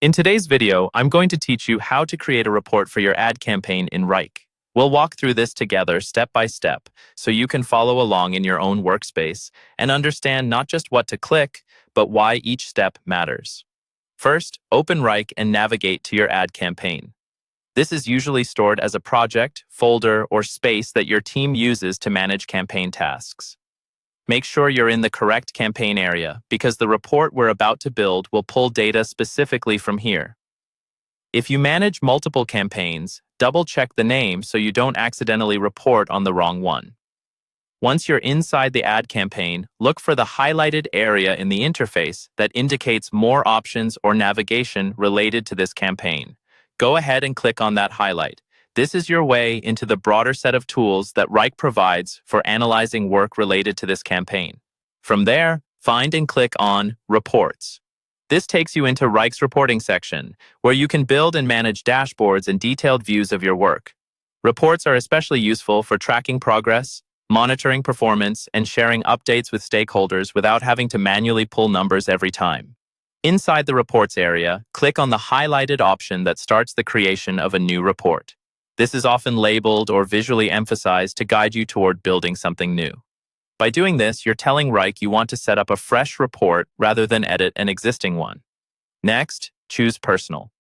In today's video, I'm going to teach you how to create a report for your ad campaign in Wrike. We'll walk through this together step by step so you can follow along in your own workspace and understand not just what to click, but why each step matters. First, open Wrike and navigate to your ad campaign. This is usually stored as a project, folder, or space that your team uses to manage campaign tasks. Make sure you're in the correct campaign area because the report we're about to build will pull data specifically from here. If you manage multiple campaigns, double-check the name so you don't accidentally report on the wrong one. Once you're inside the ad campaign, look for the highlighted area in the interface that indicates more options or navigation related to this campaign. Go ahead and click on that highlight. This is your way into the broader set of tools that Wrike provides for analyzing work related to this campaign. From there, find and click on Reports. This takes you into Wrike's reporting section, where you can build and manage dashboards and detailed views of your work. Reports are especially useful for tracking progress, monitoring performance, and sharing updates with stakeholders without having to manually pull numbers every time. Inside the Reports area, click on the highlighted option that starts the creation of a new report. This is often labeled or visually emphasized to guide you toward building something new. By doing this, you're telling Wrike you want to set up a fresh report rather than edit an existing one. Next, choose Personal.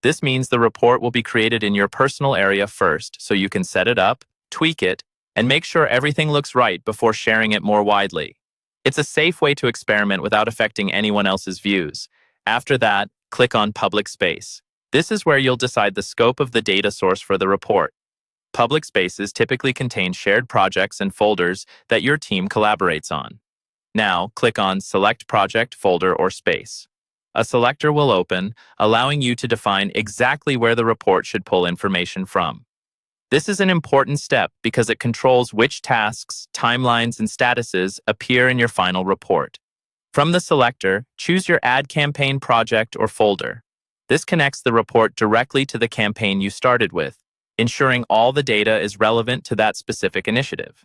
This means the report will be created in your personal area first, so you can set it up, tweak it, and make sure everything looks right before sharing it more widely. It's a safe way to experiment without affecting anyone else's views. After that, click on Public Space. This is where you'll decide the scope of the data source for the report. Public spaces typically contain shared projects and folders that your team collaborates on. Now, click on Select Project, Folder, or Space. A selector will open, allowing you to define exactly where the report should pull information from. This is an important step because it controls which tasks, timelines, and statuses appear in your final report. From the selector, choose your ad campaign project or folder. This connects the report directly to the campaign you started with, ensuring all the data is relevant to that specific initiative.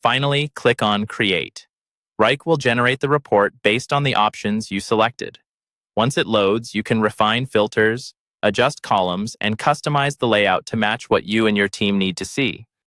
Finally, click on Create. Wrike will generate the report based on the options you selected. Once it loads, you can refine filters, adjust columns, and customize the layout to match what you and your team need to see.